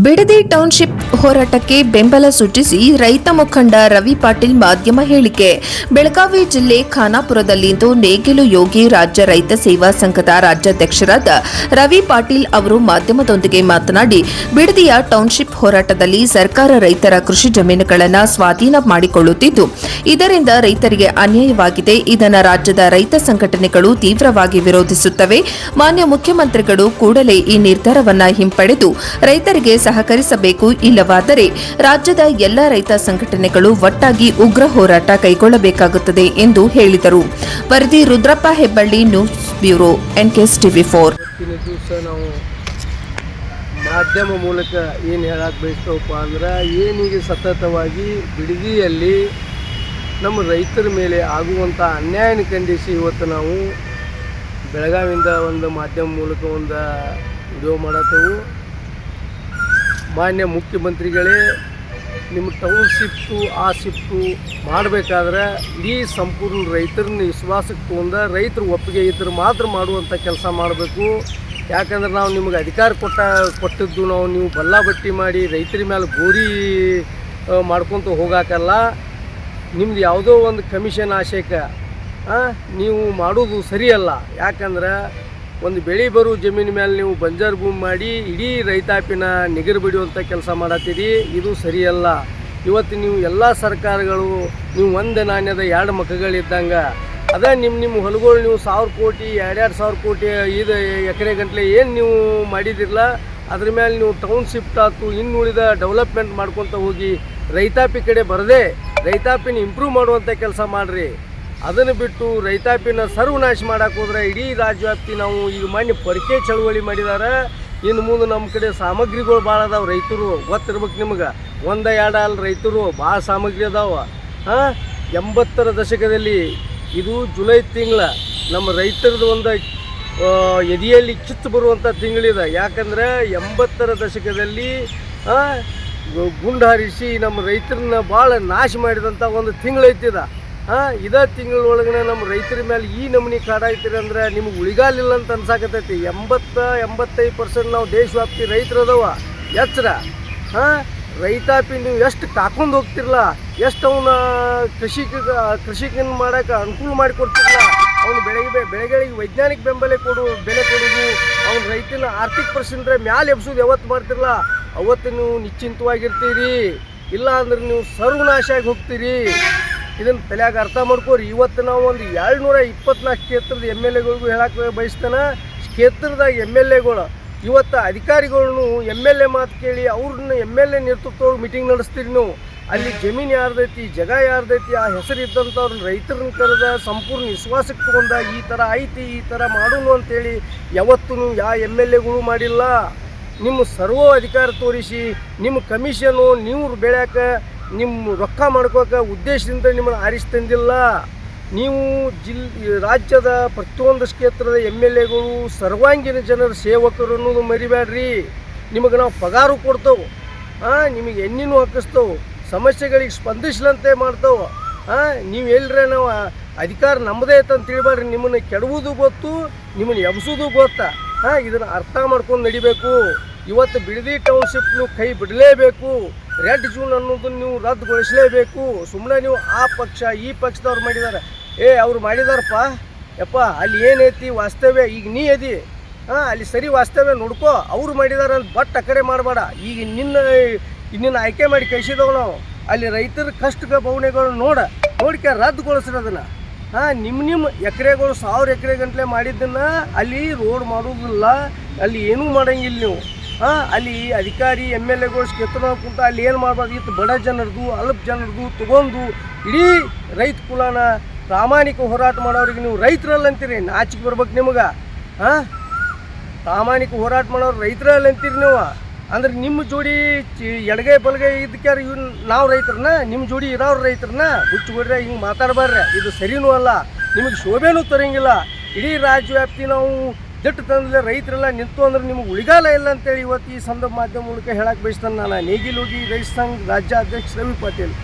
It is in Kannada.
ಬಿಡದಿ ಟೌನ್ಶಿಪ್ ಹೋರಾಟಕ್ಕೆ ಬೆಂಬಲ ಸೂಚಿಸಿ ರೈತ ಮುಖಂಡ ರವಿ ಪಾಟೀಲ್ ಮಾಧ್ಯಮ ಹೇಳಿಕೆ. ಬೆಳಗಾವಿ ಜಿಲ್ಲೆ ಖಾನಾಪುರದಲ್ಲಿಂದು ನೇಗಿಲು ಯೋಗಿ ರಾಜ್ಯ ರೈತ ಸೇವಾ ಸಂಘದ ರಾಜ್ಯಾಧ್ಯಕ್ಷರಾದ ರವಿ ಪಾಟೀಲ್ ಅವರು ಮಾಧ್ಯಮದೊಂದಿಗೆ ಮಾತನಾಡಿ, ಬಿಡದಿಯ ಟೌನ್ಶಿಪ್ ಹೋರಾಟದಲ್ಲಿ ಸರ್ಕಾರ ರೈತರ ಕೃಷಿ ಜಮೀನುಗಳನ್ನು ಸ್ವಾಧೀನ ಮಾಡಿಕೊಳ್ಳುತ್ತಿದ್ದು, ಇದರಿಂದ ರೈತರಿಗೆ ಅನ್ಯಾಯವಾಗಿದೆ. ಇದನ್ನು ರಾಜ್ಯದ ರೈತ ಸಂಘಟನೆಗಳು ತೀವ್ರವಾಗಿ ವಿರೋಧಿಸುತ್ತವೆ. ಮಾನ್ಯ ಮುಖ್ಯಮಂತ್ರಿಗಳು ಕೂಡಲೇ ಈ ನಿರ್ಧಾರವನ್ನು ಹಿಂಪಡೆದು ರೈತರಿಗೆ ಸಹಕರಿಸಬೇಕು. ಇಲ್ಲವಾದರೆ ರಾಜ್ಯದ ಎಲ್ಲ ರೈತ ಸಂಘಟನೆಗಳು ಒಟ್ಟಾಗಿ ಉಗ್ರ ಹೋರಾಟ ಕೈಗೊಳ್ಳಬೇಕಾಗುತ್ತದೆ ಎಂದು ಹೇಳಿದರು. ವರದಿ Rudrappa Hebballi, news bureau, NKS ಟಿವಿ4. ನಾವು ಮಾಧ್ಯಮ ಮೂಲಕ ಏನು ಹೇಳಕ್ಕೆ ಬಯಸ್ತವಪ್ಪ ಅಂದ್ರೆ, ಏನೀಗ ಸತತವಾಗಿ ಬಿಡದಿಯಲ್ಲಿ ನಮ್ಮ ರೈತರ ಮೇಲೆ ಆಗುವಂಥ ಅನ್ಯಾಯನ ಖಂಡಿಸಿ ಇವತ್ತು ನಾವು ಬೆಳಗಾವಿಯಿಂದ ಒಂದು ಮಾಧ್ಯಮ ಮೂಲಕ ಒಂದು ವಿಡಿಯೋ ಮಾಡತ್ತೇವೆ. ಮಾನ್ಯ ಮುಖ್ಯಮಂತ್ರಿಗಳೇ, ನಿಮ್ಮ ಟೌನ್ಶಿಫ್ಟು ಆ ಶಿಫ್ಟು ಮಾಡಬೇಕಾದ್ರೆ ಇಡೀ ಸಂಪೂರ್ಣ ರೈತರನ್ನ ವಿಶ್ವಾಸಕ್ಕೆ ತೊಗೊಂಡು ರೈತರ ಒಪ್ಪಿಗೆ ಇದ್ರೆ ಮಾತ್ರ ಮಾಡುವಂಥ ಕೆಲಸ ಮಾಡಬೇಕು. ಯಾಕಂದ್ರೆ ನಾವು ನಿಮಗೆ ಅಧಿಕಾರ ಕೊಟ್ಟಿದ್ದು ನೀವು ಬಲ್ಲ ಬಟ್ಟಿ ಮಾಡಿ ರೈತರ ಮೇಲೆ ಗೋರಿ ಮಾಡ್ಕೊತ ಹೋಗಾಕಲ್ಲ. ನಿಮ್ದು ಯಾವುದೋ ಒಂದು ಕಮಿಷನ್ ಆಶಯಕ್ಕೆ ನೀವು ಮಾಡೋದು ಸರಿಯಲ್ಲ. ಯಾಕಂದ್ರೆ ಒಂದು ಬೆಳೆ ಬರೋ ಜಮೀನು ಮೇಲೆ ನೀವು ಬಂಜಾರ ಭೂಮಿ ಮಾಡಿ ಇಡೀ ರೈತಾಪಿನ ನಿಗರು ಬಿಡುವಂಥ ಕೆಲಸ ಮಾಡತ್ತೀರಿ. ಇದು ಸರಿಯಲ್ಲ. ಇವತ್ತು ನೀವು ಎಲ್ಲ ಸರ್ಕಾರಗಳು ನೀವು ಒಂದು ನಾಣ್ಯದ ಎರಡು ಮಕ್ಕಳಿದ್ದಂಗೆ ಅದೇ ನಿಮ್ಮ ಹೊಲಗಳು ನೀವು 1000 ಕೋಟಿ 2,000 ಕೋಟಿ ಎಕರೆ ಗಂಟಲೆ ಏನು ನೀವು ಮಾಡಿದಿರಲ್ಲ, ಅದ್ರ ಮೇಲೆ ನೀವು ಟೌನ್ಶಿಫ್ಟ್ ಆಯ್ತು ಇನ್ನುಳಿದ ಡೆವಲಪ್ಮೆಂಟ್ ಮಾಡ್ಕೊತ ಹೋಗಿ ರೈತಾಪಿ ಕಡೆ ಬರದೆ ರೈತಾಪಿನ ಇಂಪ್ರೂವ್ ಮಾಡುವಂಥ ಕೆಲಸ ಮಾಡಿರಿ. ಅದನ್ನು ಬಿಟ್ಟು ರೈತಾಪಿನ ಸರ್ವನಾಶ ಮಾಡಕ್ಕೆ ಹೋದ್ರೆ ಇಡೀ ರಾಜ್ಯವ್ಯಾಪ್ತಿ ನಾವು ಈಗ ಮಾನ್ಯ ಪೊರಕೆ ಚಳವಳಿ ಮಾಡಿದ್ದಾರೆ. ಇನ್ನು ಮುಂದೆ ನಮ್ಮ ಕಡೆ ಸಾಮಗ್ರಿಗಳು ಭಾಳ ಅದಾವೆ. ರೈತರು ಗೊತ್ತಿರ್ಬೇಕು ನಿಮ್ಗೆ, 1-2 ಅಲ್ಲ, ರೈತರು ಭಾಳ ಸಾಮಗ್ರಿ ಅದಾವೆ. 80ರ ದಶಕದಲ್ಲಿ ಇದು ಜುಲೈ ತಿಂಗಳ ನಮ್ಮ ರೈತರದ್ದು ಒಂದು ಎದೆಯಲ್ಲಿ ಕಿತ್ತು ಬರುವಂಥ ತಿಂಗಳಿದೆ. ಯಾಕಂದರೆ 80ರ ದಶಕದಲ್ಲಿ ಗುಂಡು ಹಾರಿಸಿ ನಮ್ಮ ರೈತರನ್ನ ಭಾಳ ನಾಶ ಮಾಡಿದಂಥ ಒಂದು ತಿಂಗಳೈತಿದ. ಇದೇ ತಿಂಗಳೊಳಗನೆ ನಮ್ಮ ರೈತರ ಮೇಲೆ ಈ ನಮೂನಿ ಕಾಡಾಯ್ತೀರಿ ಅಂದ್ರೆ ನಿಮಗೆ ಉಳಿಗಾಲಿಲ್ಲ ಅಂತ ಅನ್ಸಾಕತ್ತೈತಿ. 80-85% ನಾವು ದೇಶವ್ಯಾಪ್ತಿ ರೈತರು ಅದಾವ. ಎಚ್ಚರ, ರೈತಾಪಿ ನೀವು ಎಷ್ಟು ಕಾಕೊಂಡು ಹೋಗ್ತಿರಲ್ಲ, ಎಷ್ಟು ಅವನ ಕೃಷಿಕನ ಮಾಡೋಕೆ ಅನುಕೂಲ ಮಾಡಿಕೊಡ್ತಿರಲ್ಲ, ಅವನು ಬೆಳೆಗಳಿಗೆ ವೈಜ್ಞಾನಿಕ ಬೆಲೆ ಕೊಡೋದು, ಅವ್ನ ರೈತನ ಆರ್ಥಿಕ ಪರಿಸ್ಥಿತಿ ಮ್ಯಾಲೆ ಎಬ್ಸೋದು ಯಾವತ್ತು ಮಾಡ್ತಿರಲ್ಲ, ಅವತ್ತು ನೀವು ನಿಶ್ಚಿಂತವಾಗಿರ್ತೀರಿ. ಇಲ್ಲ ಅಂದ್ರೆ ನೀವು ಸರ್ವನಾಶ ಆಗಿ ಹೋಗ್ತೀರಿ. ಇದನ್ನು ತಲೆಯಾಗ ಅರ್ಥ ಮಾಡ್ಕೋರಿ. ಇವತ್ತು ನಾವು ಒಂದು 224 ಕ್ಷೇತ್ರದ MLAಗಳಿಗೂ ಹೇಳಕ್ಕೆ ಬಯಸ್ತಾನೆ. ಕ್ಷೇತ್ರದಾಗ MLAಗಳು ಇವತ್ತು ಅಧಿಕಾರಿಗಳನ್ನು MLA ಮಾತು ಕೇಳಿ ಅವ್ರನ್ನ MLA ನೇತೃತ್ವದೊಳಗೆ ಮೀಟಿಂಗ್ ನಡೆಸ್ತೀರಿ. ನೀವು ಅಲ್ಲಿ ಜಮೀನು ಯಾರ್ದೈತಿ, ಜಾಗ ಯಾರ್ದೈತಿ, ಆ ಹೆಸರು ಇದ್ದಂಥವ್ರನ್ನ ರೈತರನ್ನ ಕರೆದ ಸಂಪೂರ್ಣ ವಿಶ್ವಾಸಕ್ಕೆ ತಗೊಂಡ ಈ ಥರ ಐತಿ, ಈ ಥರ ಮಾಡೋಣ ಅಂತೇಳಿ ಯಾವತ್ತೂ ಯಾವ MLAಗಳು ಮಾಡಿಲ್ಲ. ನಿಮ್ಮ ಸರ್ವ ಅಧಿಕಾರ ತೋರಿಸಿ ನಿಮ್ಮ ಕಮಿಷನು ನೀವು ಬೆಳ್ಯಾಕೆ ನಿಮ್ಮ ರೊಕ್ಕ ಮಾಡ್ಕೋಕೆ ಉದ್ದೇಶದಿಂದ ನಿಮ್ಮನ್ನು ಆರಿಸಿ ತಂದಿಲ್ಲ. ನೀವು ರಾಜ್ಯದ ಪ್ರತಿಯೊಂದು ಕ್ಷೇತ್ರದ MLAಗಳು ಸರ್ವಾಂಗೀಣ ಜನರ ಸೇವಕರು ಅನ್ನೋದು ಮರಿಬೇಡ್ರಿ. ನಿಮಗೆ ನಾವು ಪಗಾರು ಕೊಡ್ತೇವೆ, ನಿಮಗೆ ಎಣ್ಣಿನೂ ಹಾಕಿಸ್ತೇವೆ, ಸಮಸ್ಯೆಗಳಿಗೆ ಸ್ಪಂದಿಸ್ಲಂತೆ ಮಾಡ್ತೇವೆ. ನೀವು ಎಲ್ಲರೇ ನಾವು ಅಧಿಕಾರ ನಮ್ಮದೇ ಅಂತ ತಿಳಿಬೇಡ್ರಿ. ನಿಮ್ಮನ್ನು ಕೆಡುವುದು ಗೊತ್ತು, ನಿಮ್ಮನ್ನು ಎಬ್ಸೋದು ಗೊತ್ತಾ. ಇದನ್ನು ಅರ್ಥ ಮಾಡ್ಕೊಂಡು ನಡಿಬೇಕು. ಇವತ್ತು ಬಿಡದಿ ಟೌನ್ಶಿಪ್ನು ಕೈ ಬಿಡಲೇಬೇಕು. ರೆಡ್ ಜೂನ್ ಅನ್ನೋದನ್ನು ನೀವು ರದ್ದುಗೊಳಿಸಲೇಬೇಕು. ಸುಮ್ಮನೆ ನೀವು ಆ ಪಕ್ಷ ಈ ಪಕ್ಷದವ್ರು ಮಾಡಿದ್ದಾರೆ, ಅವ್ರು ಮಾಡಿದಾರಪ್ಪ ಯಪ್ಪ, ಅಲ್ಲಿ ಏನೈತಿ ವಾಸ್ತವ್ಯ, ಈಗ ನೀ ಅದಿ ಅಲ್ಲಿ ಸರಿ ವಾಸ್ತವ್ಯ ನೋಡ್ಕೋ, ಅವ್ರು ಮಾಡಿದಾರೆ ಅಂತ ಬಟ್ ಆ ಕಡೆ ಮಾಡಬೇಡ. ಈಗ ನಿನ್ನ ಆಯ್ಕೆ ಮಾಡಿ ಕಳಿಸಿದವು ನಾವು. ಅಲ್ಲಿ ರೈತರ ಕಷ್ಟ ಭಾವನೆಗಳು ನೋಡಿಕೆ ರದ್ದುಗೊಳಿಸ್ರಿ ಅದನ್ನು. ನಿಮ್ಮ ಎಕರೆಗಳು 1000 ಎಕರೆ ಗಂಟಲೆ ಮಾಡಿದ್ದನ್ನು ಅಲ್ಲಿ ರೋಡ್ ಮಾಡೋದಿಲ್ಲ, ಅಲ್ಲಿ ಏನೂ ಮಾಡಂಗಿಲ್ಲ ನೀವು. ಅಲ್ಲಿ ಅಧಿಕಾರಿ MLAಗಳು ಕ್ಷೇತ್ರ ಕುಂತ ಅಲ್ಲಿ ಏನು ಮಾಡಬಾರ್ದು, ಇತ್ತು ಬಡ ಜನರದು ಅಲ್ಪ ಜನರದು ತೊಗೊಂಡು ಇಡೀ ರೈತ ಕುಲನ ಪ್ರಾಮಾಣಿಕ ಹೋರಾಟ ಮಾಡೋರಿಗೆ ನೀವು ರೈತರಲ್ಲ ಅಂತೀರಿ. ನಾಚಿಕೆ ಬರ್ಬೇಕು ನಿಮಗೆ. ಪ್ರಾಮಾಣಿಕ ಹೋರಾಟ ಮಾಡೋರು ರೈತರಲ್ಲ ಅಂತೀರಿ ನೀವು. ಅಂದ್ರೆ ನಿಮ್ಮ ಜೋಡಿ ಎಡಗೈ ಬಲಗೈ ಇದಕ್ಕೆ ನಾವು ರೈತರನ್ನ, ನಿಮ್ಮ ಜೋಡಿ ಇರೋರು ರೈತರನ್ನ ಹುಚ್ಚಿಬಿಡ್ರೆ ಹಿಂಗೆ ಮಾತಾಡಬಾರ್ರೆ. ಇದು ಸರಿನೂ ಅಲ್ಲ, ನಿಮಗೆ ಶೋಭೆನೂ ತರಂಗಿಲ್ಲ. ಇಡೀ ರಾಜ್ಯವ್ಯಾಪ್ತಿ ನಾವು ಜಟ್ಟು ತಂದ್ರೆ ರೈತರೆಲ್ಲ ನಿಂತು ಅಂದ್ರೆ ನಿಮಗೆ ಉಳಿಗಾಲ ಇಲ್ಲ ಅಂತೇಳಿ ಇವತ್ತು ಈ ಸಂದರ್ಭ ಮಾಧ್ಯಮ ಮೂಲಕ ಹೇಳಕ್ಕೆ ಬಯಸ್ತಾನೆ. ನಾನು ನೇಗಿಲು ಹೋಗಿ ರೈತ ಸಂಘ ರಾಜ್ಯಾಧ್ಯಕ್ಷ ರವಿ ಪಾಟೀಲ್.